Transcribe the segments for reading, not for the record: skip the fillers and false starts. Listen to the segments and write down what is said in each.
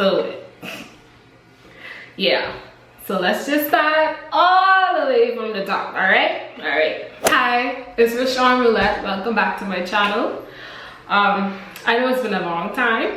So yeah, so let's just start all the way from the top. All right. Hi, it's Ri'Shaun Roulette. Welcome back to my channel. I know it's been a long time,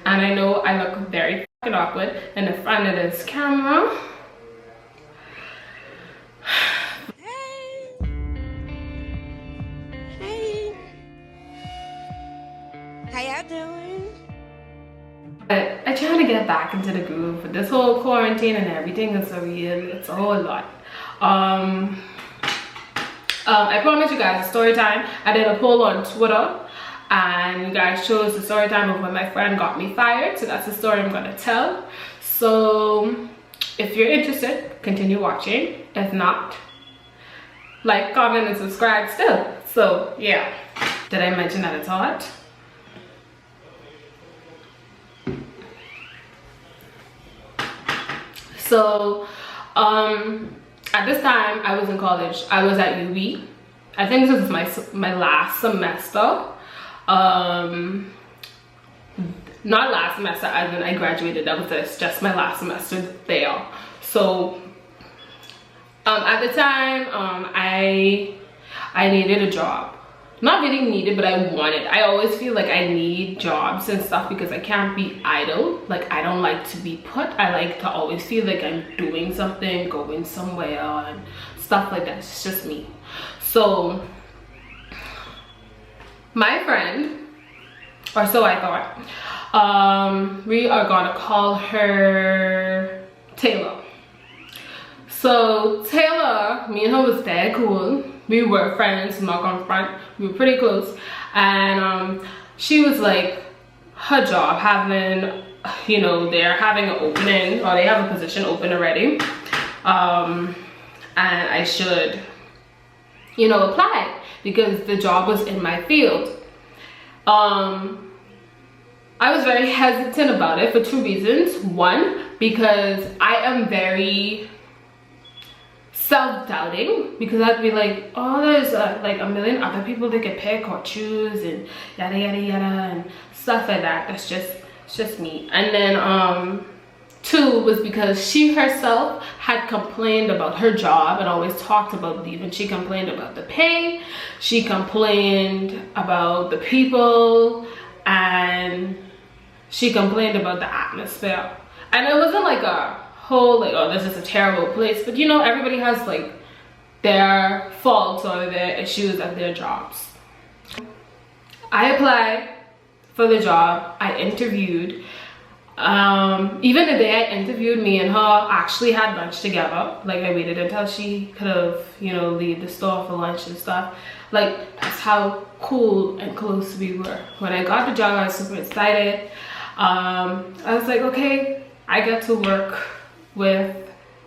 and I know I look very fucking awkward in the front of this camera. Hey, how y'all doing? But I try to get back into the groove with this whole quarantine and everything is so real. It's a whole lot. I promised you guys a story time. I did a poll on Twitter and you guys chose the story time of when my friend got me fired. So that's the story I'm gonna tell. So if you're interested, continue watching. If not, like, comment, and subscribe still. So yeah, did I mention that it's hot? So at this time I was in college. I was at UB. I think this was my last semester. Not last semester as in I graduated. That was just my last semester there. So at the time I needed a job. Not really needed, but I wanted. I always feel like I need jobs and stuff because I can't be idle. Like, I don't like to be put. I like to always feel like I'm doing something, going somewhere and stuff like that. It's just me. So my friend, or so I thought, we are gonna call her Taylor. So Taylor, me and her was very cool. We were friends, not on front. We were pretty close. And she was like, her job having, you know, they're having an opening, or they have a position open already. And I should, you know, apply because the job was in my field. I was very hesitant about it for two reasons. One, because I am very self-doubting, because I'd be like, oh, there's like a million other people that can pick or choose and yada yada yada and stuff like that. That's just me. And then two was because she herself had complained about her job and always talked about leaving. She complained about the pay, she complained about the people, and she complained about the atmosphere. And it wasn't like a whole like, oh, this is a terrible place, but you know, everybody has like their faults or their issues at their jobs. I applied for the job. I interviewed. Even the day I interviewed, me and her actually had lunch together. Like, I waited until she could have, you know, leave the store for lunch and stuff. Like, that's how cool and close we were. When I got the job, I was super excited. I was like, okay, I get to work with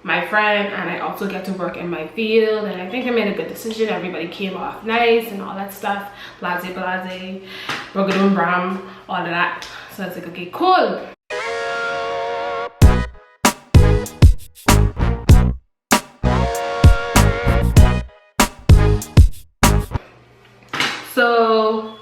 my friend and I also get to work in my field, and I think I made a good decision. Everybody came off nice and all that stuff, blase blase, rogadum bram, all of that. So I was like, okay, cool. So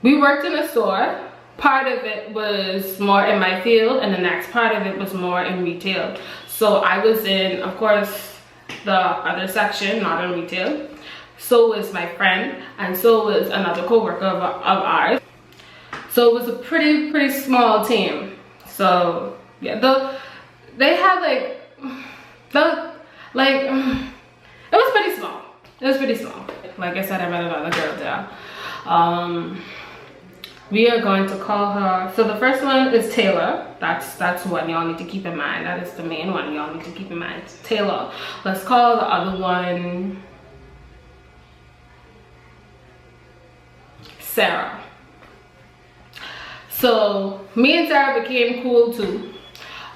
we worked in a store. Part of it was more in my field and the next part of it was more in retail. So I was in, of course, the other section, not in retail. So was my friend, and so was another co-worker of ours. So it was a pretty small team. So yeah, they had it was pretty small. It was pretty small. Like I said, I met another girl there. We are going to call her, so the first one is Taylor. That's one y'all need to keep in mind. That is the main one y'all need to keep in mind. Taylor. Let's call the other one Sarah. So me and Sarah became cool too.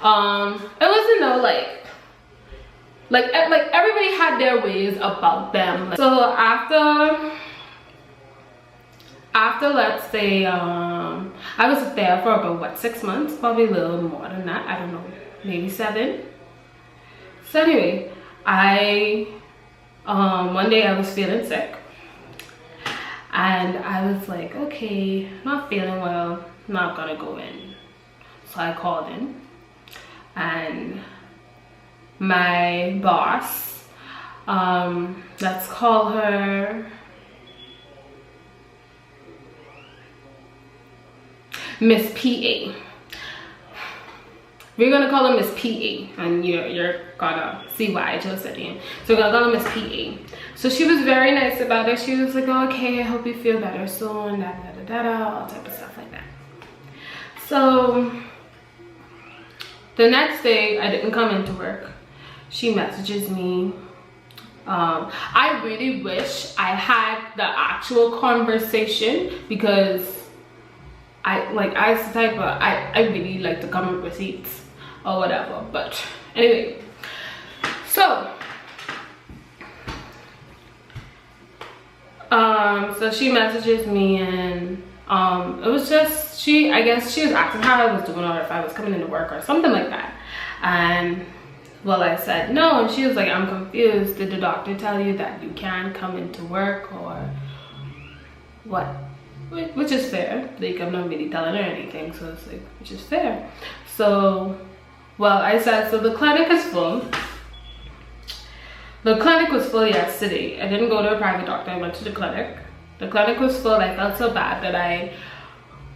It wasn't no like everybody had their ways about them. So after let's say I was there for about what, 6 months, probably a little more than that, I don't know, maybe 7. So anyway, one day I was feeling sick and I was like, okay, not feeling well, not gonna go in. So I called in, and my boss, let's call her Miss PA. We're gonna call her Miss PA, and you're gonna see why I chose that name. So we're gonna call her Miss PA. So she was very nice about it. She was like, oh, okay, I hope you feel better soon, da da da da da, all type of stuff like that. So the next day, I didn't come into work. She messages me. I really wish I had the actual conversation, because I really like to come with receipts or whatever. But anyway, so she messages me, and it was just, I guess she was asking how I was doing, or if I was coming into work or something like that. And well, I said no, and she was like, I'm confused. Did the doctor tell you that you can come into work or what? Which is fair. Like, I'm not really telling her anything, so it's like, which is fair. So, well, I said, so the clinic is full. The clinic was full yesterday. I didn't go to a private doctor. I went to the clinic. The clinic was full. I felt so bad that I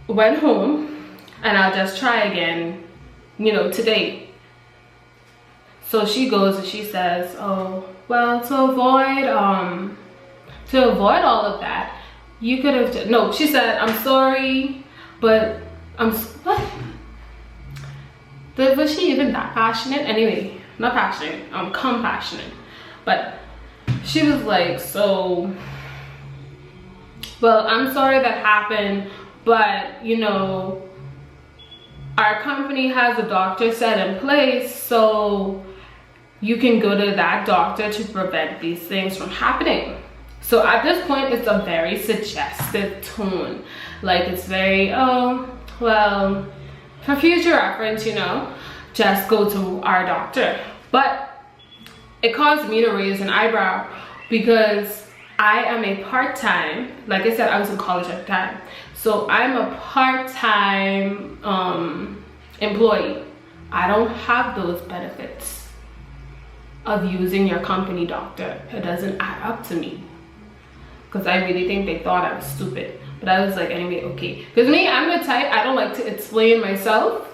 went home, and I'll just try again, you know, today. So she goes and she says, oh, well, to avoid all of that, you could have, no, she said, I'm sorry, but what? Was she even that passionate? Anyway, not passionate, compassionate. But she was like, so, well, I'm sorry that happened, but, you know, our company has a doctor set in place, so you can go to that doctor to prevent these things from happening. So at this point, it's a very suggestive tone. Like, it's very, oh, well, for future reference, you know, just go to our doctor. But it caused me to raise an eyebrow, because I am a part-time, like I said, I was in college at the time. So I'm a part-time employee. I don't have those benefits of using your company doctor. It doesn't add up to me, because I really think they thought I was stupid. But I was like, anyway, okay. Because me, I'm the type, I don't like to explain myself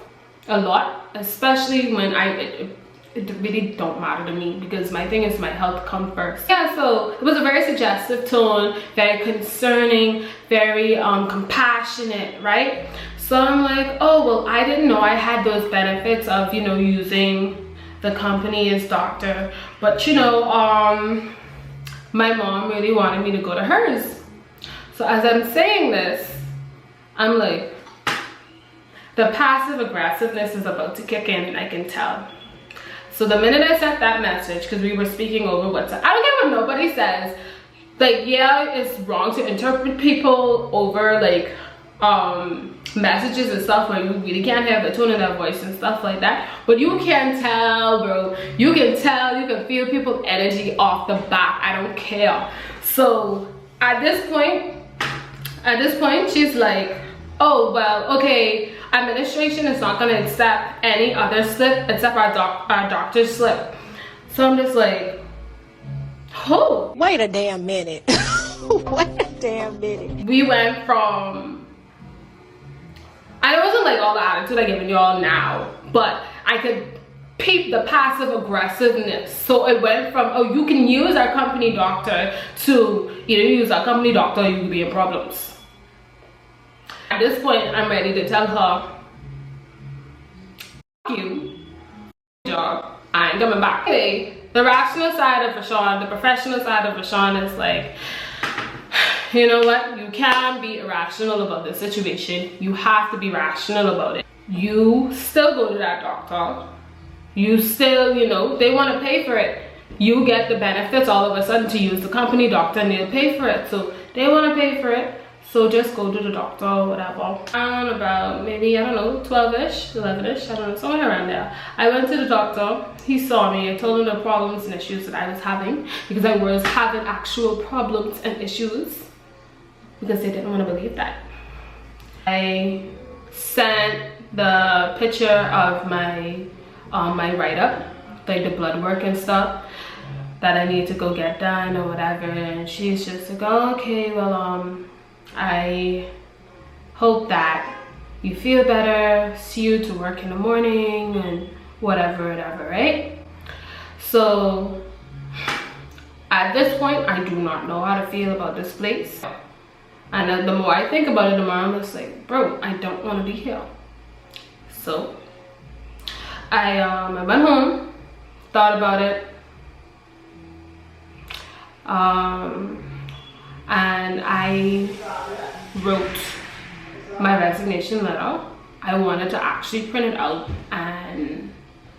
a lot, especially when it really don't matter to me, because my thing is my health come first. Yeah, so it was a very suggestive tone, very concerning, very compassionate, right? So I'm like, oh, well, I didn't know I had those benefits of, you know, using the company as doctor. But, you know, my mom really wanted me to go to hers. So as I'm saying this, I'm like, the passive aggressiveness is about to kick in, and I can tell. So the minute I sent that message, because we were speaking over WhatsApp, I don't care what nobody says. Like, yeah, it's wrong to interpret people over like messages and stuff where you really can't have the tone of their voice and stuff like that. But you can tell, bro. You can tell, you can feel people's energy off the bat. I don't care. So at this point, she's like, oh, well, okay, administration is not gonna accept any other slip except our doctor's slip. So I'm just like, oh. Wait a damn minute. Wait a damn minute. We went from, I wasn't like all the attitude I giving y'all now, but I could peep the passive aggressiveness. So it went from, oh, you can use our company doctor, to either use our company doctor or you will be in problems. At this point, I'm ready to tell her, fuck you, job, I ain't coming back. Anyway, the rational side of Ri'Shaun, the professional side of Ri'Shaun is like, you know what, you can be irrational about the situation. You have to be rational about it. You still go to that doctor. You still, you know, they want to pay for it. You get the benefits all of a sudden to use the company doctor, and they'll pay for it. So they want to pay for it. So just go to the doctor or whatever. Around about maybe, I don't know, 12-ish, 11-ish, I don't know, somewhere around there. I went to the doctor. He saw me. I told him the problems and issues that I was having, because I was having actual problems and issues, because they didn't want to believe that. I sent the picture of my my write-up, like the blood work and stuff that I need to go get done or whatever, and she's just like, oh, okay, well I hope that you feel better, see you to work in the morning and whatever, right? So at this point, I do not know how to feel about this place. And the more I think about it, the more I'm just like, bro, I don't want to be here. So I went home, thought about it, and I wrote my resignation letter. I wanted to actually print it out and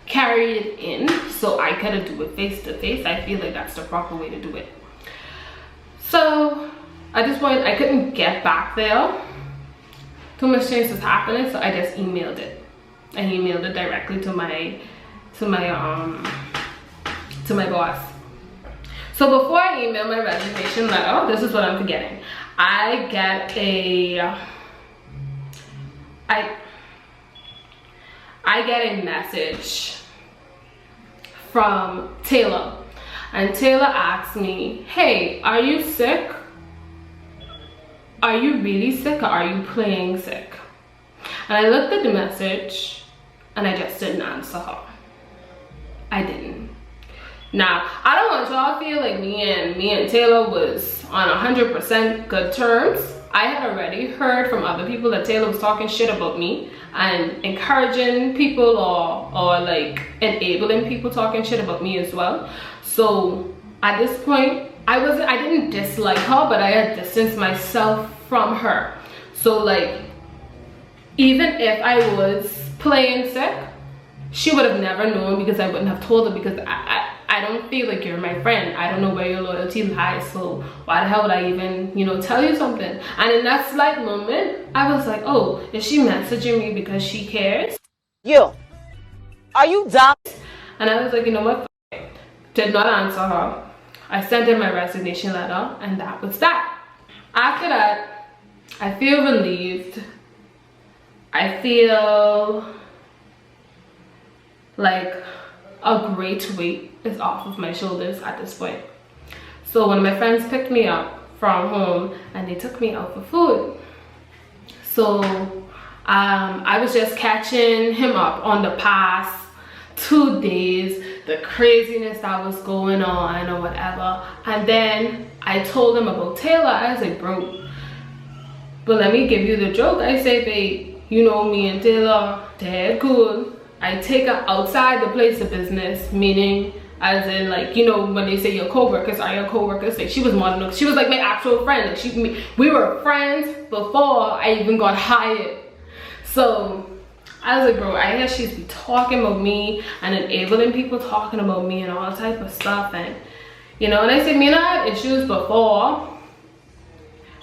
carry it in so I could do it face to face. I feel like that's the proper way to do it. So at this point, I couldn't get back there. Too much things was happening, so I just emailed it. I emailed it directly to my boss. So before I email my resignation letter, this is what I'm forgetting. I get a message from Taylor, and Taylor asked me, hey, are you sick? Are you really sick, or are you playing sick? And I looked at the message and I just didn't answer her. I didn't. Now, I don't want y'all to feel like me and Taylor was on 100% good terms. I had already heard from other people that Taylor was talking shit about me and encouraging people or like enabling people talking shit about me as well. So at this point, I didn't dislike her, but I had distanced myself from her. So like, even if I was playing sick, she would have never known, because I wouldn't have told her, because I don't feel like you're my friend. I don't know where your loyalty lies, so why the hell would I even, you know, tell you something? And in that slight moment, I was like, oh, is she messaging me because she cares? You, are you dumb? And I was like, you know what? Did not answer her. I sent in my resignation letter, and that was that. After that, I feel relieved. I feel like a great weight is off of my shoulders at this point. So one of my friends picked me up from home and they took me out for food. So I was just catching him up on the past 2 days, the craziness that was going on or whatever. And then I told him about Taylor. I was like, bro, but let me give you the joke. I say, babe, you know, me and Taylor, they're cool. I take her outside the place of business, meaning as in, like, you know, when they say your co-workers are your co-workers, like, she was more than, she was like my actual friend. Like, we were friends before I even got hired. So I was like, bro, I guess she's be talking about me and enabling people talking about me and all type of stuff. And you know, and I said, me and I had issues before,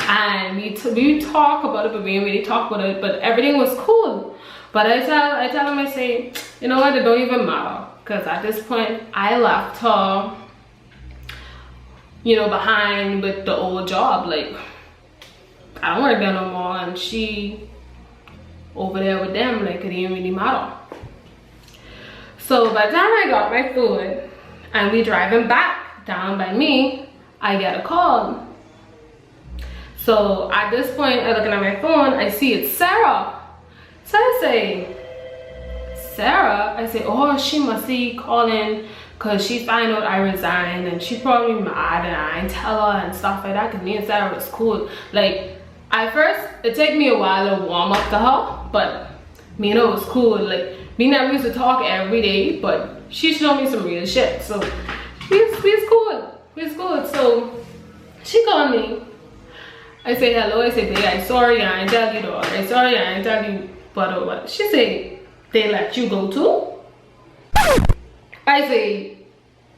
and we talk about it, but we didn't really talk about it, but everything was cool. But I tell him, I say, you know what, it don't even matter, because at this point I left her, you know, behind with the old job. Like, I don't work there no more, and she over there with them, like, it didn't really matter. So by the time I got my food and we driving back down by me, I get a call. So at this point, I'm looking at my phone, I see it's Sarah. So I say, Sarah? I say, oh, she must be calling because she find out I resigned, and she probably mad and I ain't tell her and stuff like that, because me and Sarah was cool. Like, at first, it took me a while to warm up to her, but me and her was cool. Like, me never used to talk every day, but she showed me some real shit. So we was cool. We was cool. So she called me. I say hello. I say, babe, I'm sorry I ain't tell you though. I'm sorry I ain't tell you. But what? She say, they let you go too? I say,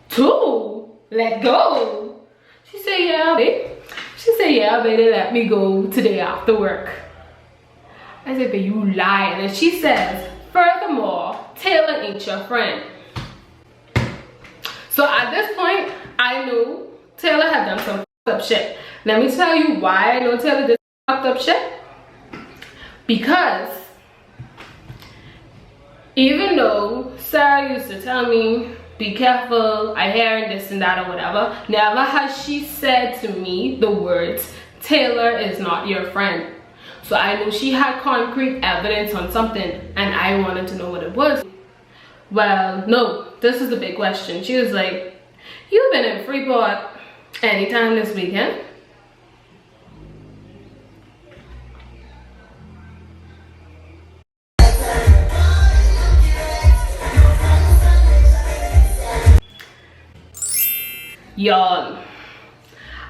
too? Let go? She say, yeah, babe. She say, yeah, babe, they let me go today after work. I said, but you lying. And she says, furthermore, Taylor ain't your friend. So at this point, I knew Taylor had done some fucked up shit. Let me tell you why I know Taylor did fucked up shit. Because even though Sarah used to tell me, be careful, I hear and this and that or whatever, never has she said to me the words, Taylor is not your friend. So I knew she had concrete evidence on something, and I wanted to know what it was. Well, no, this is the big question. She was like, you've been in Freeport anytime this weekend? Y'all,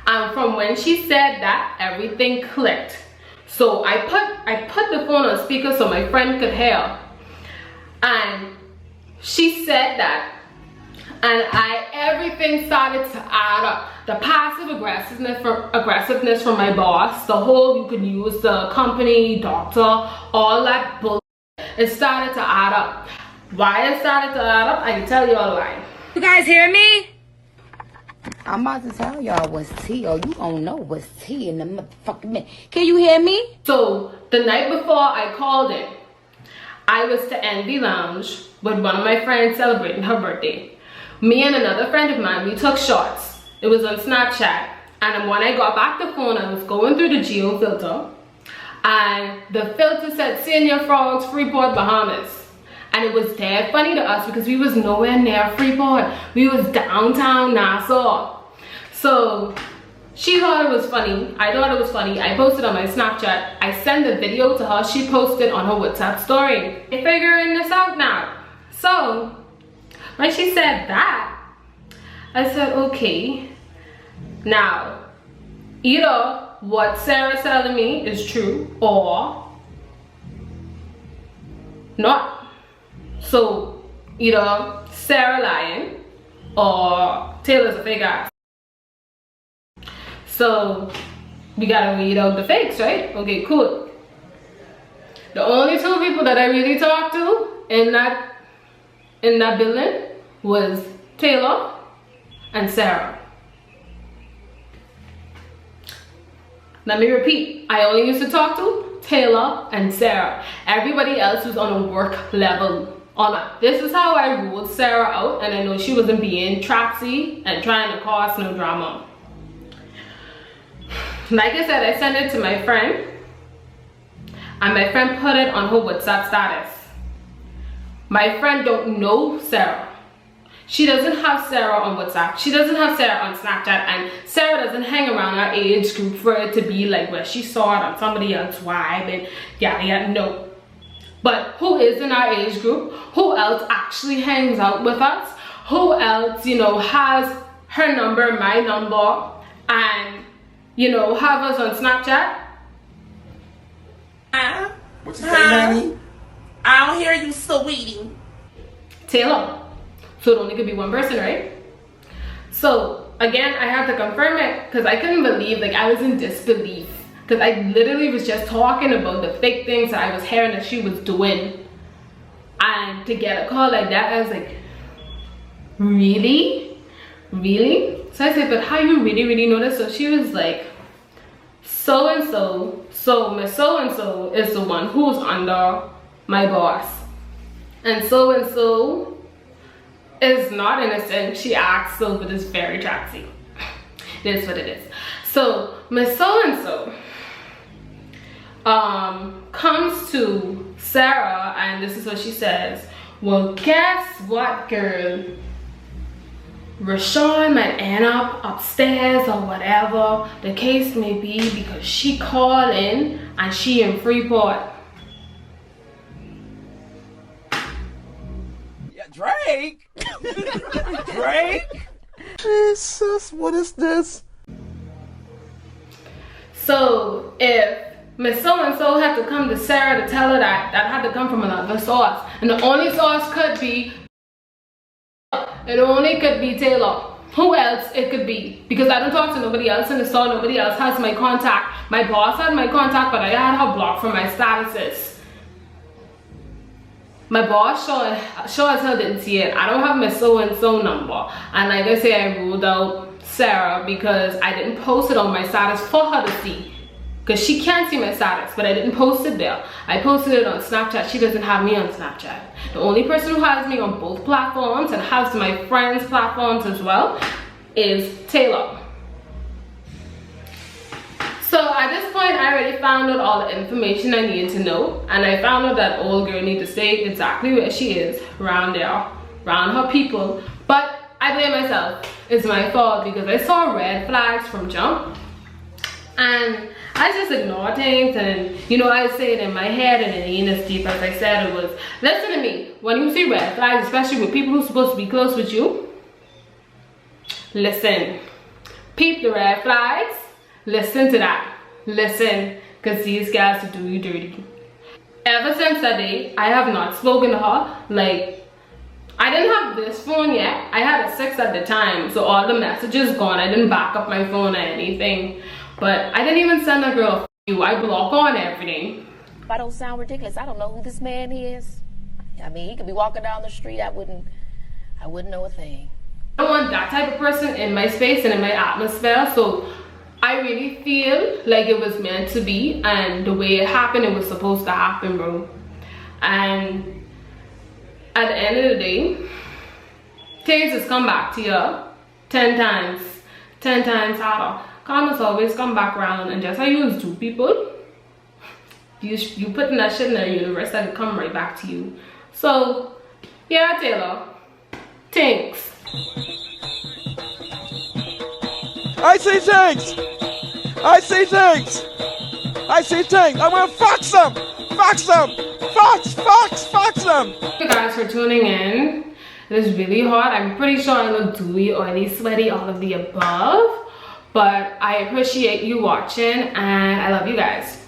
and from when she said that, everything clicked. So I put the phone on speaker so my friend could hear, and she said that, and everything started to add up. The passive aggressiveness from my boss, the whole you can use the company, doctor, all that bullshit, it started to add up. Why it started to add up, I can tell you all why. You guys hear me? I'm about to tell y'all what's tea, or you gonna know what's tea in the motherfucking minute. Can you hear me? So the night before I called in, I was to Envy Lounge with one of my friends celebrating her birthday. Me and another friend of mine, we took shots. It was on Snapchat, and when I got back the phone, I was going through the geo filter, and the filter said Senior Frogs, Freeport, Bahamas. And it was dead funny to us because we was nowhere near Freeport. We was downtown Nassau. So she thought it was funny. I thought it was funny. I posted on my Snapchat. I sent the video to her. She posted on her WhatsApp story. I'm figuring this out now. So when she said that, I said, okay. Now, either what Sarah's telling me is true or not. So either Sarah lying or Taylor's a fake ass. So we gotta weed out the fakes, right? Okay, cool. The only two people that I really talked to in that building was Taylor and Sarah. Let me repeat, I only used to talk to Taylor and Sarah. Everybody else was on a work level. This is how I ruled Sarah out, and I know she wasn't being trapsy and trying to cause no drama. Like I said, I sent it to my friend, and my friend put it on her WhatsApp status. My friend don't know Sarah. She doesn't have Sarah on WhatsApp. She doesn't have Sarah on Snapchat, and Sarah doesn't hang around our age group for it to be like where she saw it on somebody else's vibe and yada yada. No. But who is in our age group? Who else actually hangs out with us? Who else, you know, has her number, my number, and, you know, have us on Snapchat? What you say, honey? I don't hear you, sweetie. Taylor. So it only could be one person, right? So again, I had to confirm it because I couldn't believe, like I was in disbelief. Because I literally was just talking about the fake things that I was hearing that she was doing. And to get a call like that, I was like, really? Really? So I said, but how you really know this? So she was like, so-and-so, so Miss so-and-so is the one who's under my boss. And so-and-so is not innocent. She acts so, but it's very trapsy. It is what it is. So Miss so-and-so comes to Sarah, and this is what she says. Well, guess what, girl? Ri'Shaun might end up upstairs or whatever the case may be because she called in and she in Freeport. Yeah, Drake. Drake. Jesus, what is this? So if Miss So-and-so had to come to Sarah to tell her that had to come from another source. And the only source could be, it only could be Taylor. Who else it could be? Because I don't talk to nobody else in the store. Nobody else has my contact. My boss had my contact, but I had her blocked from my statuses. My boss sure as hell didn't see it. I don't have Miss So-and-so number. And like I say, I ruled out Sarah because I didn't post it on my status for her to see. because she can't see my status, but I didn't post it there. I posted it on Snapchat. She doesn't have me on Snapchat. The only person who has me on both platforms and has my friends' platforms as well is Taylor. So at this point, I already found out all the information I needed to know, and I found out that old girl needs to stay exactly where she is, around there, around her people. But I blame myself. It's my fault because I saw red flags from jump, and I just ignored things, and you know, I say it in my head, and it ain't as deep as I said it was. Listen to me. When you see red flags, especially with people who's supposed to be close with you, listen. Peep the red flags. Listen to that. Listen, because these guys will do you dirty. Ever since that day, I have not spoken to her. Like, I didn't have this phone yet. I had a 6 at the time, so all the messages gone. I didn't back up my phone or anything. But I didn't even send a girl a f you. I block on everything. If I don't sound ridiculous, I don't know who this man is. I mean, he could be walking down the street. I wouldn't know a thing. I don't want that type of person in my space and in my atmosphere. So I really feel like it was meant to be, and the way it happened, it was supposed to happen, bro. And at the end of the day, things just come back to you 10 times harder. Karma's always come back around, and just how you used to people, you putting that shit in the universe, that will come right back to you. So yeah, Taylor, thanks. I see things. I see things. I see things. I'm gonna fax them. Fax them. Fax them. Thank you guys for tuning in. It is really hot. I'm pretty sure I look dewy, oily, sweaty, all of the above. But I appreciate you watching, and I love you guys.